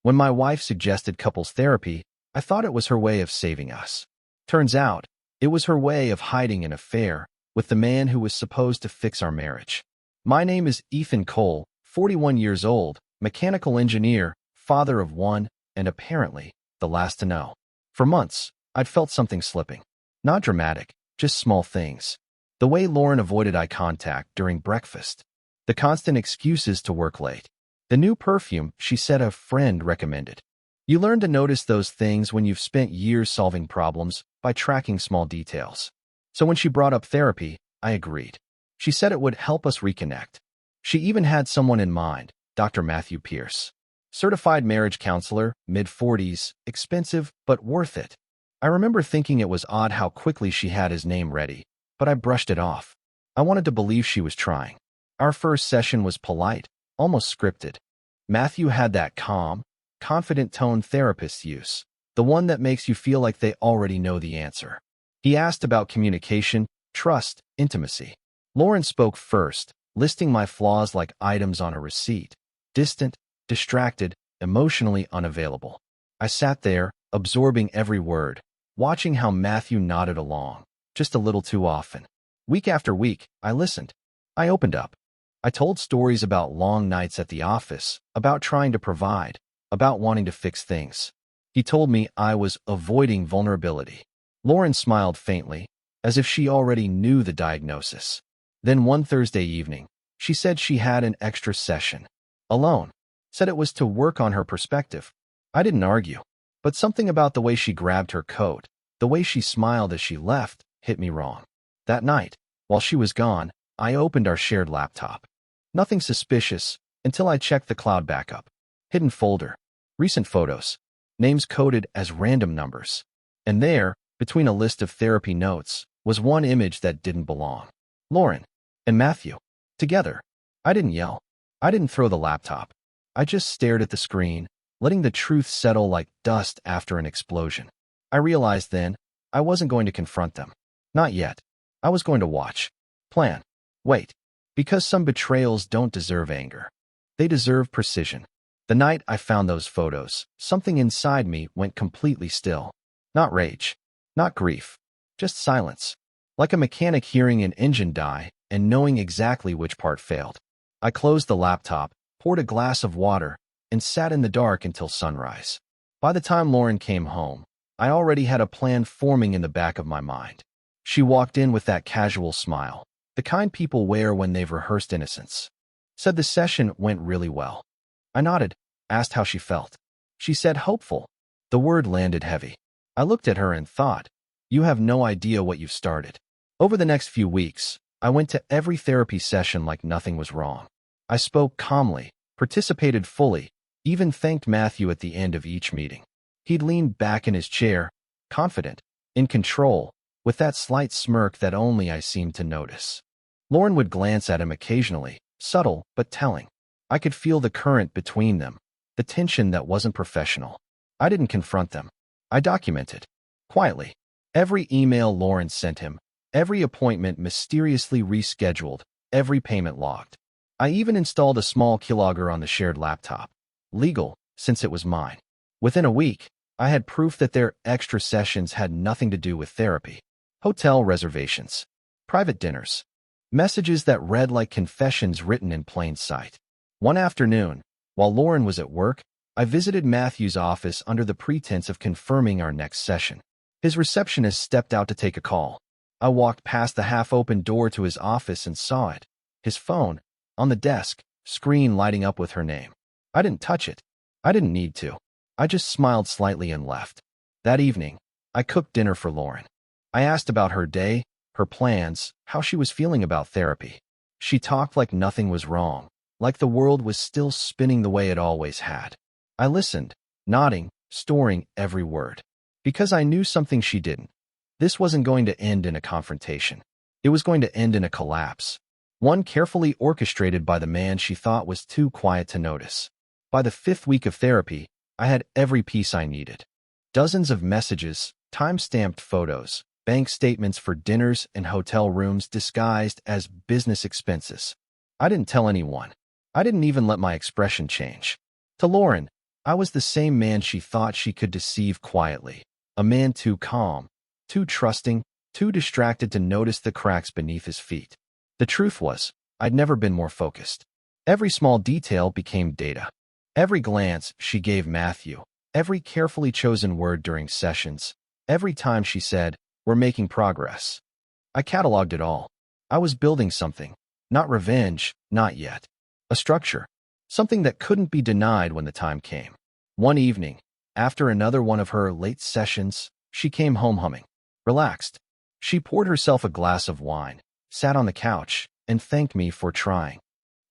When my wife suggested couples therapy, I thought it was her way of saving us. Turns out, it was her way of hiding an affair with the man who was supposed to fix our marriage. My name is Ethan Cole, 41 years old, mechanical engineer, father of one, and apparently, the last to know. For months, I'd felt something slipping. Not dramatic, just small things. The way Lauren avoided eye contact during breakfast. The constant excuses to work late. The new perfume she said a friend recommended. You learn to notice those things when you've spent years solving problems by tracking small details. So when she brought up therapy, I agreed. She said it would help us reconnect. She even had someone in mind, Dr. Matthew Pierce. Certified marriage counselor, mid-40s, expensive, but worth it. I remember thinking it was odd how quickly she had his name ready, but I brushed it off. I wanted to believe she was trying. Our first session was polite, almost scripted. Matthew had that calm, confident tone therapists use, the one that makes you feel like they already know the answer. He asked about communication, trust, intimacy. Lauren spoke first, listing my flaws like items on a receipt. Distant, distracted, emotionally unavailable. I sat there, absorbing every word, watching how Matthew nodded along, just a little too often. Week after week, I listened. I opened up. I told stories about long nights at the office, about trying to provide, about wanting to fix things. He told me I was avoiding vulnerability. Lauren smiled faintly, as if she already knew the diagnosis. Then one Thursday evening, she said she had an extra session. Alone. Said it was to work on her perspective. I didn't argue. But something about the way she grabbed her coat, the way she smiled as she left, hit me wrong. That night, while she was gone, I opened our shared laptop. Nothing suspicious until I checked the cloud backup. Hidden folder. Recent photos. Names coded as random numbers. And there, between a list of therapy notes, was one image that didn't belong. Lauren and Matthew. Together. I didn't yell. I didn't throw the laptop. I just stared at the screen, letting the truth settle like dust after an explosion. I realized then, I wasn't going to confront them. Not yet. I was going to watch. Plan. Wait. Because some betrayals don't deserve anger. They deserve precision. The night I found those photos, something inside me went completely still. Not rage. Not grief. Just silence. Like a mechanic hearing an engine die and knowing exactly which part failed. I closed the laptop, poured a glass of water, and sat in the dark until sunrise. By the time Lauren came home, I already had a plan forming in the back of my mind. She walked in with that casual smile, the kind people wear when they've rehearsed innocence. Said the session went really well. I nodded, asked how she felt. She said hopeful. The word landed heavy. I looked at her and thought, you have no idea what you've started. Over the next few weeks, I went to every therapy session like nothing was wrong. I spoke calmly, participated fully, even thanked Matthew at the end of each meeting. He'd leaned back in his chair, confident, in control, with that slight smirk that only I seemed to notice. Lauren would glance at him occasionally, subtle but telling. I could feel the current between them, the tension that wasn't professional. I didn't confront them. I documented. Quietly. Every email Lauren sent him, every appointment mysteriously rescheduled, every payment logged. I even installed a small keylogger on the shared laptop. Legal, since it was mine. Within a week, I had proof that their extra sessions had nothing to do with therapy. Hotel reservations. Private dinners. Messages that read like confessions written in plain sight. One afternoon, while Lauren was at work, I visited Matthew's office under the pretense of confirming our next session. His receptionist stepped out to take a call. I walked past the half-open door to his office and saw it. His phone, on the desk, screen lighting up with her name. I didn't touch it. I didn't need to. I just smiled slightly and left. That evening, I cooked dinner for Lauren. I asked about her day, her plans, how she was feeling about therapy. She talked like nothing was wrong, like the world was still spinning the way it always had. I listened, nodding, storing every word. Because I knew something she didn't. This wasn't going to end in a confrontation. It was going to end in a collapse. One carefully orchestrated by the man she thought was too quiet to notice. By the 5th week of therapy, I had every piece I needed. Dozens of messages, time-stamped photos, bank statements for dinners and hotel rooms disguised as business expenses. I didn't tell anyone. I didn't even let my expression change. To Lauren, I was the same man she thought she could deceive quietly. A man too calm, too trusting, too distracted to notice the cracks beneath his feet. The truth was, I'd never been more focused. Every small detail became data. Every glance she gave Matthew, every carefully chosen word during sessions, every time she said, "We're making progress." I cataloged it all. I was building something. Not revenge, not yet. A structure. Something that couldn't be denied when the time came. One evening, after another one of her late sessions, she came home humming. Relaxed. She poured herself a glass of wine, sat on the couch, and thanked me for trying.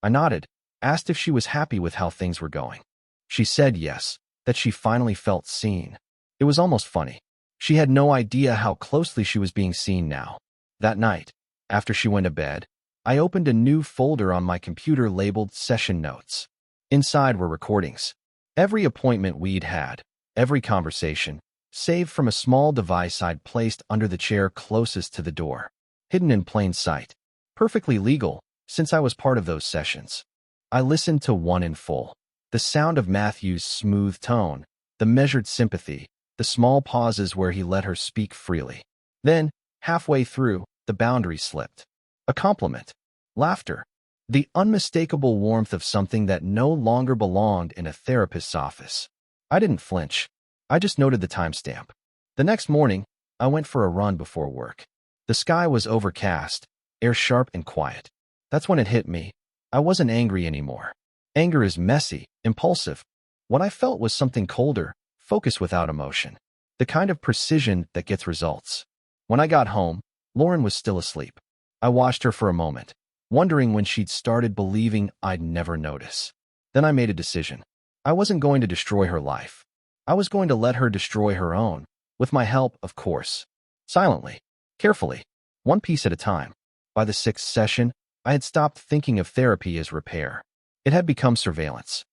I nodded, asked if she was happy with how things were going. She said yes, that she finally felt seen. It was almost funny. She had no idea how closely she was being seen now. That night, after she went to bed, I opened a new folder on my computer labeled Session Notes. Inside were recordings. Every appointment we'd had, every conversation, saved from a small device I'd placed under the chair closest to the door, hidden in plain sight. Perfectly legal, since I was part of those sessions. I listened to one in full. The sound of Matthew's smooth tone, the measured sympathy, the small pauses where he let her speak freely. Then, halfway through, the boundary slipped. A compliment. Laughter. The unmistakable warmth of something that no longer belonged in a therapist's office. I didn't flinch. I just noted the timestamp. The next morning, I went for a run before work. The sky was overcast, air sharp and quiet. That's when it hit me. I wasn't angry anymore. Anger is messy, impulsive. What I felt was something colder, focused without emotion. The kind of precision that gets results. When I got home, Lauren was still asleep. I watched her for a moment, wondering when she'd started believing I'd never notice. Then I made a decision. I wasn't going to destroy her life. I was going to let her destroy her own, with my help, of course. Silently, carefully, one piece at a time. By the sixth session, I had stopped thinking of therapy as repair. It had become surveillance.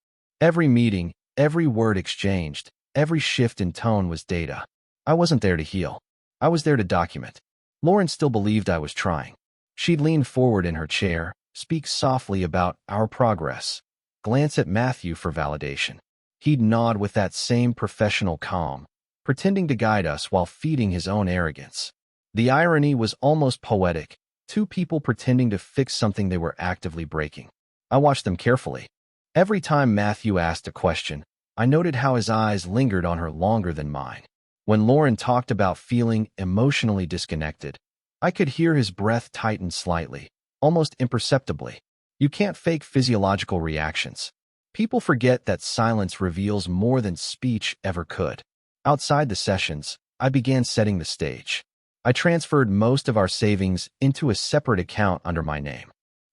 Every meeting, every word exchanged, every shift in tone was data. I wasn't there to heal. I was there to document. Lauren still believed I was trying. She'd lean forward in her chair, speak softly about our progress, glance at Matthew for validation. He'd nod with that same professional calm, pretending to guide us while feeding his own arrogance. The irony was almost poetic, two people pretending to fix something they were actively breaking. I watched them carefully. Every time Matthew asked a question, I noted how his eyes lingered on her longer than mine. When Lauren talked about feeling emotionally disconnected, I could hear his breath tighten slightly, almost imperceptibly. You can't fake physiological reactions. People forget that silence reveals more than speech ever could. Outside the sessions, I began setting the stage. I transferred most of our savings into a separate account under my name.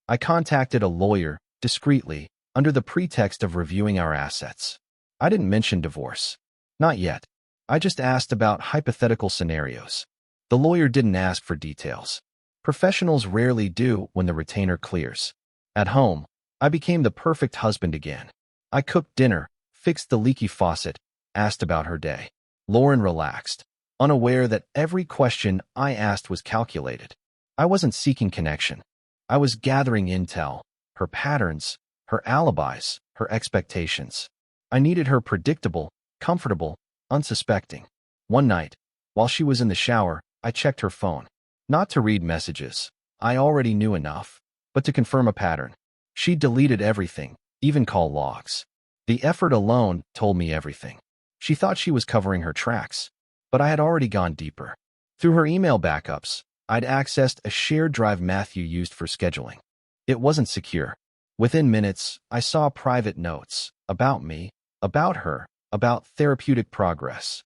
I contacted a lawyer, discreetly, under the pretext of reviewing our assets. I didn't mention divorce. Not yet. I just asked about hypothetical scenarios. The lawyer didn't ask for details. Professionals rarely do when the retainer clears. At home, I became the perfect husband again. I cooked dinner, fixed the leaky faucet, asked about her day. Lauren relaxed, unaware that every question I asked was calculated. I wasn't seeking connection. I was gathering intel, her patterns, her alibis, her expectations. I needed her predictable, comfortable, unsuspecting. One night, while she was in the shower, I checked her phone. Not to read messages. I already knew enough. But to confirm a pattern. She deleted everything, even call logs. The effort alone told me everything. She thought she was covering her tracks, but I had already gone deeper. Through her email backups, I'd accessed a shared drive Matthew used for scheduling. It wasn't secure. Within minutes, I saw private notes about me, about her, about therapeutic progress.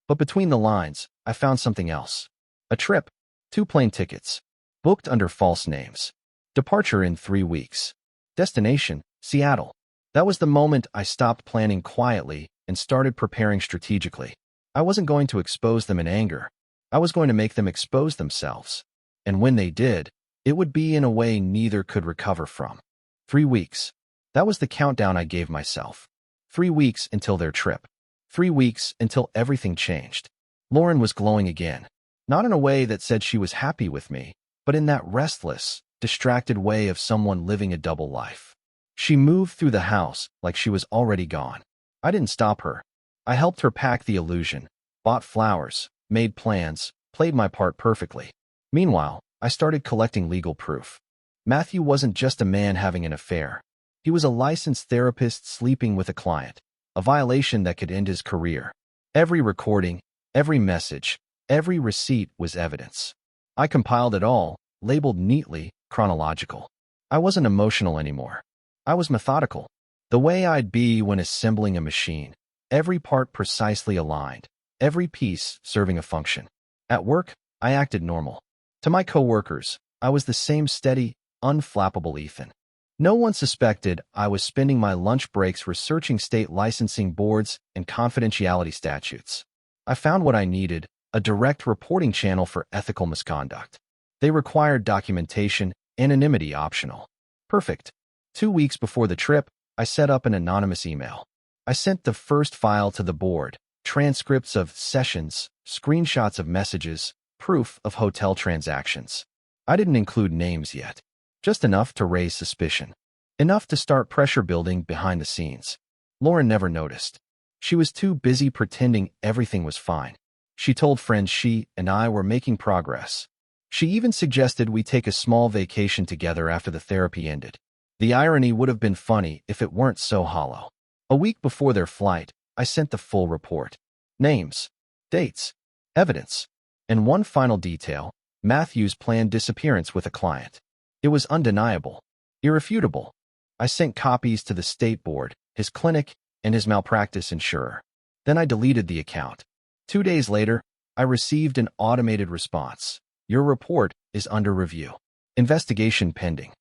But between the lines, I found something else. A trip, 2 plane tickets, booked under false names. Departure in 3 weeks. Destination, Seattle. That was the moment I stopped planning quietly and started preparing strategically. I wasn't going to expose them in anger. I was going to make them expose themselves. And when they did, it would be in a way neither could recover from. 3 weeks. That was the countdown I gave myself. 3 weeks until their trip. 3 weeks until everything changed. Lauren was glowing again. Not in a way that said she was happy with me, but in that restless, distracted way of someone living a double life. She moved through the house like she was already gone. I didn't stop her. I helped her pack the illusion, bought flowers, made plans, played my part perfectly. Meanwhile, I started collecting legal proof. Matthew wasn't just a man having an affair. He was a licensed therapist sleeping with a client, a violation that could end his career. Every recording, every message, every receipt was evidence. I compiled it all, labeled neatly, chronological. I wasn't emotional anymore. I was methodical. The way I'd be when assembling a machine, every part precisely aligned, every piece serving a function. At work, I acted normal. To my coworkers, I was the same steady, unflappable Ethan. No one suspected I was spending my lunch breaks researching state licensing boards and confidentiality statutes. I found what I needed, a direct reporting channel for ethical misconduct. They required documentation, anonymity optional. Perfect. 2 weeks before the trip, I set up an anonymous email. I sent the first file to the board, transcripts of sessions, screenshots of messages, proof of hotel transactions. I didn't include names yet, just enough to raise suspicion, enough to start pressure building behind the scenes. Lauren never noticed. She was too busy pretending everything was fine. She told friends she and I were making progress. She even suggested we take a small vacation together after the therapy ended. The irony would have been funny if it weren't so hollow. A week before their flight, I sent the full report. Names, dates, evidence, and one final detail, Matthew's planned disappearance with a client. It was undeniable, irrefutable. I sent copies to the state board, his clinic, and his malpractice insurer. Then I deleted the account. 2 days later, I received an automated response. Your report is under review. Investigation pending.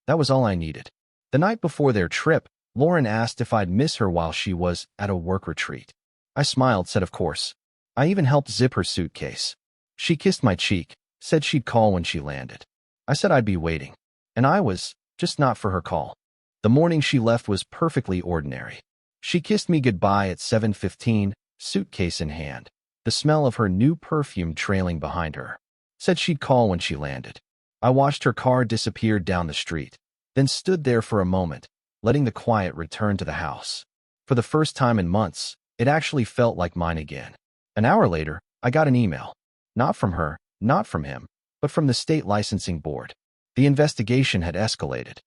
That was all I needed. The night before their trip, Lauren asked if I'd miss her while she was at a work retreat. I smiled, said of course. I even helped zip her suitcase. She kissed my cheek, said she'd call when she landed. I said I'd be waiting. And I was, just not for her call. The morning she left was perfectly ordinary. She kissed me goodbye at 7:15, suitcase in hand, the smell of her new perfume trailing behind her. Said she'd call when she landed. I watched her car disappear down the street, then stood there for a moment, letting the quiet return to the house. For the first time in months, it actually felt like mine again. An hour later, I got an email. Not from her, not from him, but from the state licensing board. The investigation had escalated.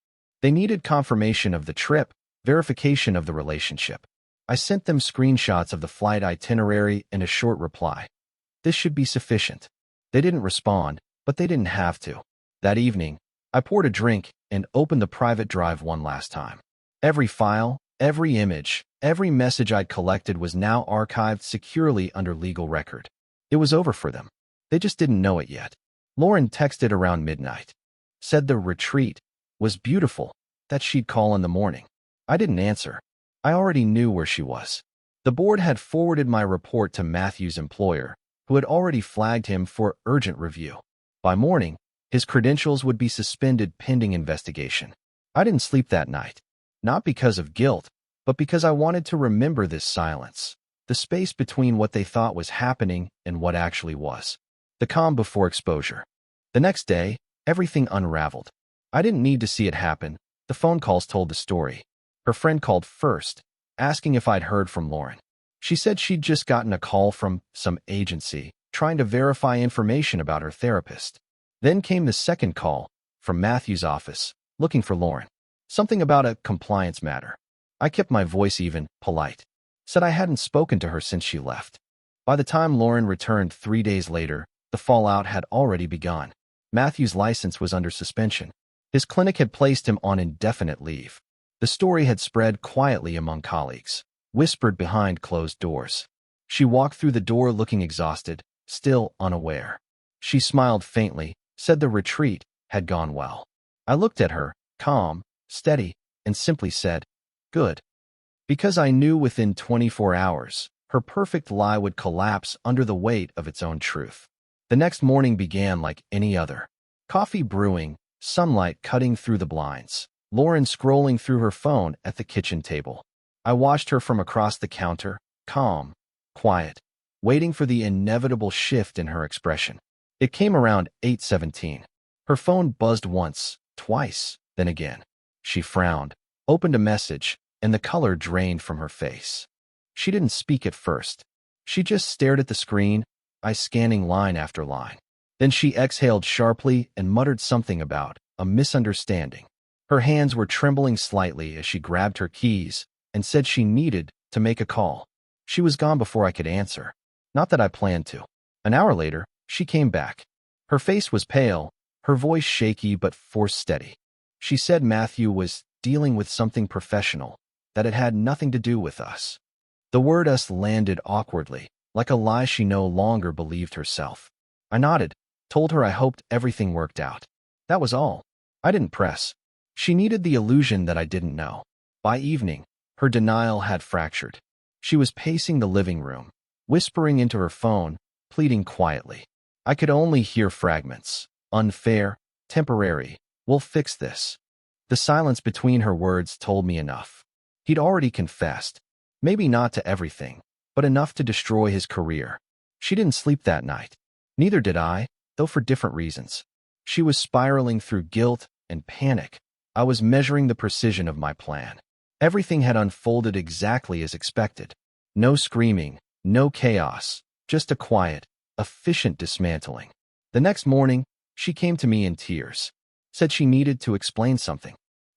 They needed confirmation of the trip, verification of the relationship. I sent them screenshots of the flight itinerary and a short reply. This should be sufficient. They didn't respond, but they didn't have to. That evening, I poured a drink and opened the private drive one last time. Every file, every image, every message I'd collected was now archived securely under legal record. It was over for them. They just didn't know it yet. Lauren texted around midnight. Said the retreat was beautiful, that she'd call in the morning. I didn't answer. I already knew where she was. The board had forwarded my report to Matthew's employer, who had already flagged him for urgent review. By morning, his credentials would be suspended pending investigation. I didn't sleep that night, not because of guilt, but because I wanted to remember this silence, the space between what they thought was happening and what actually was, the calm before exposure. The next day, everything unraveled. I didn't need to see it happen. The phone calls told the story. Her friend called first, asking if I'd heard from Lauren. She said she'd just gotten a call from some agency, trying to verify information about her therapist. Then came the second call, from Matthew's office, looking for Lauren. Something about a compliance matter. I kept my voice even, polite. Said I hadn't spoken to her since she left. By the time Lauren returned 3 days later, the fallout had already begun. Matthew's license was under suspension. His clinic had placed him on indefinite leave. The story had spread quietly among colleagues, whispered behind closed doors. She walked through the door looking exhausted, still unaware. She smiled faintly, said the retreat had gone well. I looked at her, calm, steady, and simply said, "Good." Because I knew within 24 hours, her perfect lie would collapse under the weight of its own truth. The next morning began like any other. Coffee brewing, sunlight cutting through the blinds, Lauren scrolling through her phone at the kitchen table. I watched her from across the counter, calm, quiet, waiting for the inevitable shift in her expression. It came around 8:17. Her phone buzzed once, twice, then again. She frowned, opened a message, and the color drained from her face. She didn't speak at first. She just stared at the screen, eyes scanning line after line. Then she exhaled sharply and muttered something about a misunderstanding. Her hands were trembling slightly as she grabbed her keys and said she needed to make a call. She was gone before I could answer. Not that I planned to. An hour later, she came back. Her face was pale, her voice shaky but force steady. She said Matthew was dealing with something professional, that it had nothing to do with us. The word us landed awkwardly, like a lie she no longer believed herself. I nodded, told her I hoped everything worked out. That was all. I didn't press. She needed the illusion that I didn't know. By evening, her denial had fractured. She was pacing the living room, whispering into her phone, pleading quietly. I could only hear fragments. Unfair, temporary, we'll fix this. The silence between her words told me enough. He'd already confessed. Maybe not to everything, but enough to destroy his career. She didn't sleep that night. Neither did I, though for different reasons. She was spiraling through guilt and panic. I was measuring the precision of my plan. Everything had unfolded exactly as expected. No screaming, no chaos, just a quiet, efficient dismantling. The next morning, she came to me in tears, said she needed to explain something.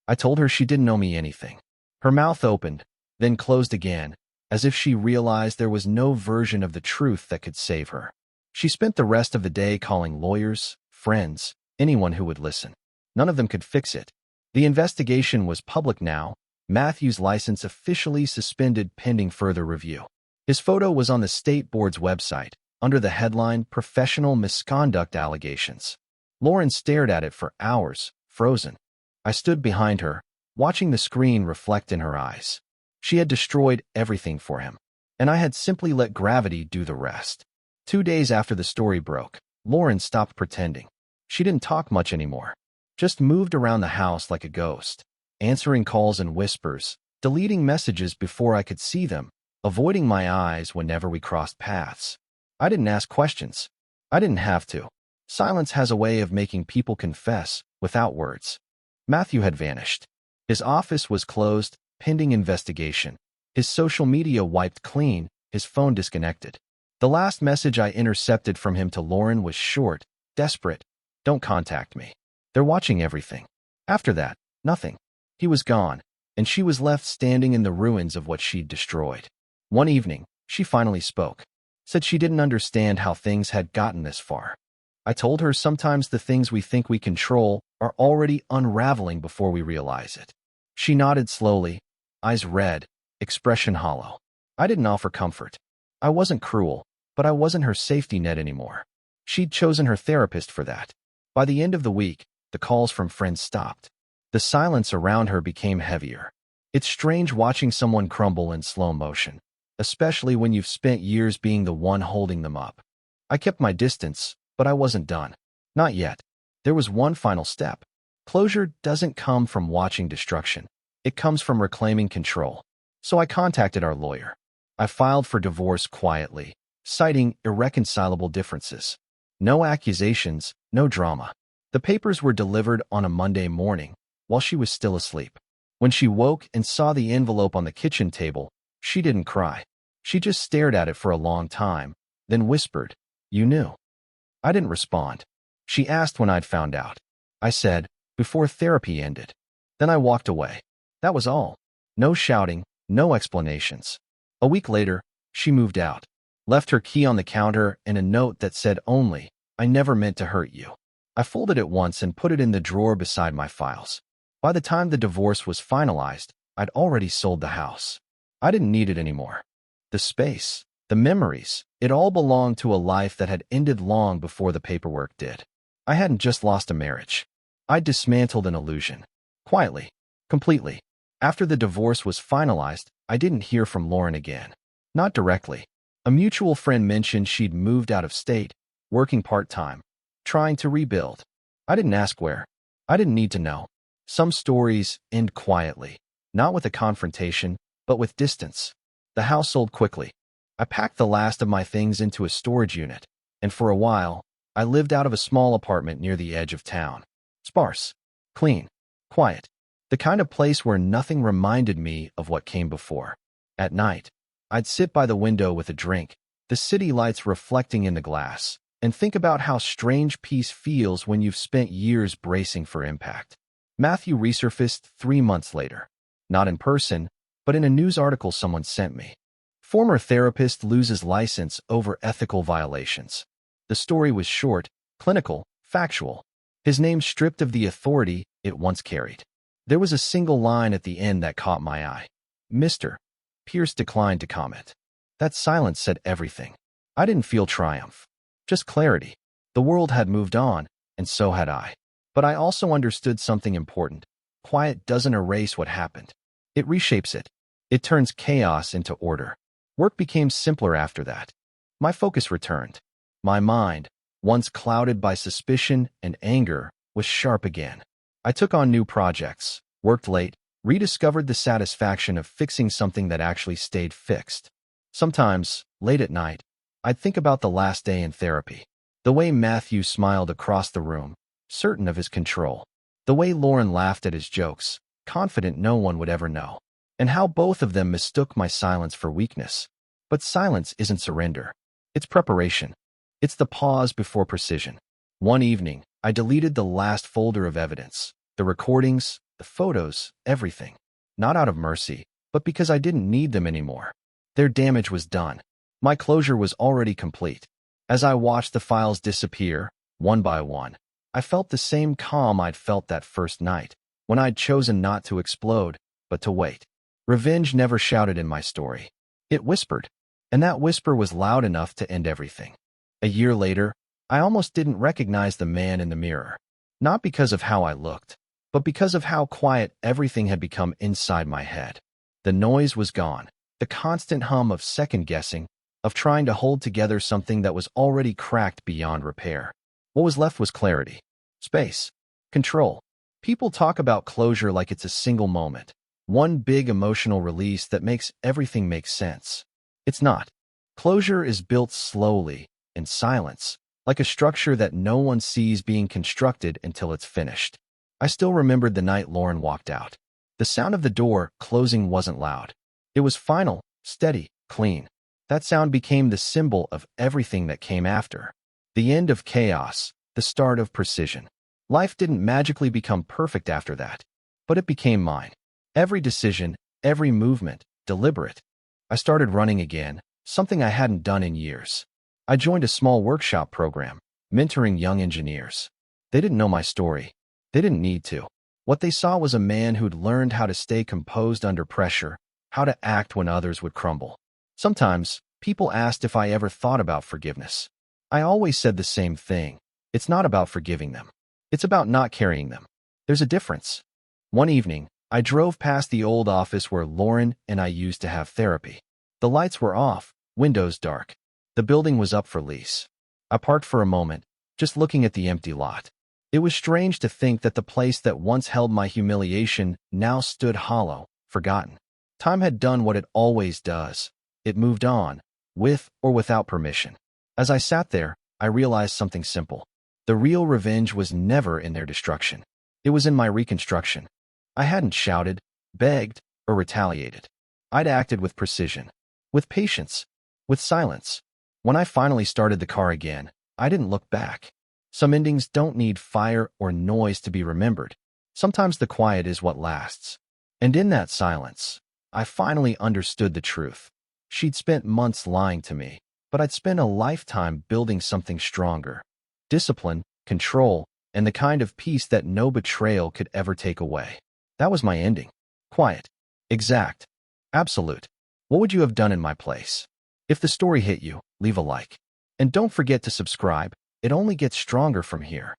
I told her she didn't owe me anything. Her mouth opened, then closed again, as if she realized there was no version of the truth that could save her. She spent the rest of the day calling lawyers, friends, anyone who would listen. None of them could fix it. The investigation was public now, Matthew's license officially suspended pending further review. His photo was on the state board's website, under the headline Professional Misconduct Allegations. Lauren stared at it for hours, frozen. I stood behind her, watching the screen reflect in her eyes. She had destroyed everything for him, and I had simply let gravity do the rest. 2 days after the story broke, Lauren stopped pretending. She didn't talk much anymore, just moved around the house like a ghost, answering calls in whispers, deleting messages before I could see them, avoiding my eyes whenever we crossed paths. I didn't ask questions. I didn't have to. Silence has a way of making people confess without words. Matthew had vanished. His office was closed, pending investigation. His social media wiped clean, his phone disconnected. The last message I intercepted from him to Lauren was short, desperate. Don't contact me. They're watching everything. After that, nothing. He was gone, and she was left standing in the ruins of what she'd destroyed. One evening, she finally spoke. Said she didn't understand how things had gotten this far. I told her sometimes the things we think we control are already unraveling before we realize it. She nodded slowly, eyes red, expression hollow. I didn't offer comfort. I wasn't cruel, but I wasn't her safety net anymore. She'd chosen her therapist for that. By the end of the week, the calls from friends stopped. The silence around her became heavier. It's strange watching someone crumble in slow motion, especially when you've spent years being the one holding them up. I kept my distance, but I wasn't done. Not yet. There was one final step. Closure doesn't come from watching destruction. It comes from reclaiming control. So I contacted our lawyer. I filed for divorce quietly, citing irreconcilable differences. No accusations, no drama. The papers were delivered on a Monday morning, while she was still asleep. When she woke and saw the envelope on the kitchen table, she didn't cry. She just stared at it for a long time, then whispered, "You knew." I didn't respond. She asked when I'd found out. I said, before therapy ended. Then I walked away. That was all. No shouting, no explanations. A week later, she moved out, left her key on the counter and a note that said only, "I never meant to hurt you." I folded it once and put it in the drawer beside my files. By the time the divorce was finalized, I'd already sold the house. I didn't need it anymore. The space, the memories, it all belonged to a life that had ended long before the paperwork did. I hadn't just lost a marriage. I'd dismantled an illusion. Quietly. Completely. After the divorce was finalized, I didn't hear from Lauren again. Not directly. A mutual friend mentioned she'd moved out of state, working part-time, trying to rebuild. I didn't ask where. I didn't need to know. Some stories end quietly, not with a confrontation, but with distance. The house sold quickly. I packed the last of my things into a storage unit, and for a while, I lived out of a small apartment near the edge of town. Sparse, clean, quiet. The kind of place where nothing reminded me of what came before. At night, I'd sit by the window with a drink, the city lights reflecting in the glass, and think about how strange peace feels when you've spent years bracing for impact. Matthew resurfaced 3 months later. Not in person, but in a news article someone sent me. Former therapist loses license over ethical violations. The story was short, clinical, factual. His name stripped of the authority it once carried. There was a single line at the end that caught my eye. Mr. Pierce declined to comment. That silence said everything. I didn't feel triumph, just clarity. The world had moved on, and so had I. But I also understood something important. Quiet doesn't erase what happened. It reshapes it. It turns chaos into order. Work became simpler after that. My focus returned. My mind, once clouded by suspicion and anger, was sharp again. I took on new projects, worked late, rediscovered the satisfaction of fixing something that actually stayed fixed. Sometimes, late at night, I'd think about the last day in therapy. The way Matthew smiled across the room, certain of his control. The way Lauren laughed at his jokes, confident no one would ever know. And how both of them mistook my silence for weakness. But silence isn't surrender. It's preparation. It's the pause before precision. One evening, I deleted the last folder of evidence, the recordings, the photos, everything. Not out of mercy, but because I didn't need them anymore. Their damage was done. My closure was already complete. As I watched the files disappear, one by one, I felt the same calm I'd felt that first night, when I'd chosen not to explode, but to wait. Revenge never shouted in my story. It whispered, and that whisper was loud enough to end everything. A year later, I almost didn't recognize the man in the mirror. Not because of how I looked, but because of how quiet everything had become inside my head. The noise was gone, the constant hum of second-guessing, of trying to hold together something that was already cracked beyond repair. What was left was clarity, space, control. People talk about closure like it's a single moment. One big emotional release that makes everything make sense. It's not. Closure is built slowly, in silence, like a structure that no one sees being constructed until it's finished. I still remembered the night Lauren walked out. The sound of the door closing wasn't loud. It was final, steady, clean. That sound became the symbol of everything that came after. The end of chaos, the start of precision. Life didn't magically become perfect after that, but it became mine. Every decision, every movement, deliberate. I started running again, something I hadn't done in years. I joined a small workshop program, mentoring young engineers. They didn't know my story. They didn't need to. What they saw was a man who'd learned how to stay composed under pressure, how to act when others would crumble. Sometimes, people asked if I ever thought about forgiveness. I always said the same thing. It's not about forgiving them. It's about not carrying them. There's a difference. One evening, I drove past the old office where Lauren and I used to have therapy. The lights were off, windows dark. The building was up for lease. I parked for a moment, just looking at the empty lot. It was strange to think that the place that once held my humiliation now stood hollow, forgotten. Time had done what it always does. It moved on, with or without permission. As I sat there, I realized something simple. The real revenge was never in their destruction. It was in my reconstruction. I hadn't shouted, begged, or retaliated. I'd acted with precision, with patience, with silence. When I finally started the car again, I didn't look back. Some endings don't need fire or noise to be remembered. Sometimes the quiet is what lasts. And in that silence, I finally understood the truth. She'd spent months lying to me, but I'd spent a lifetime building something stronger. Discipline, control, and the kind of peace that no betrayal could ever take away. That was my ending. Quiet. Exact. Absolute. What would you have done in my place? If the story hit you, leave a like. And don't forget to subscribe. It only gets stronger from here.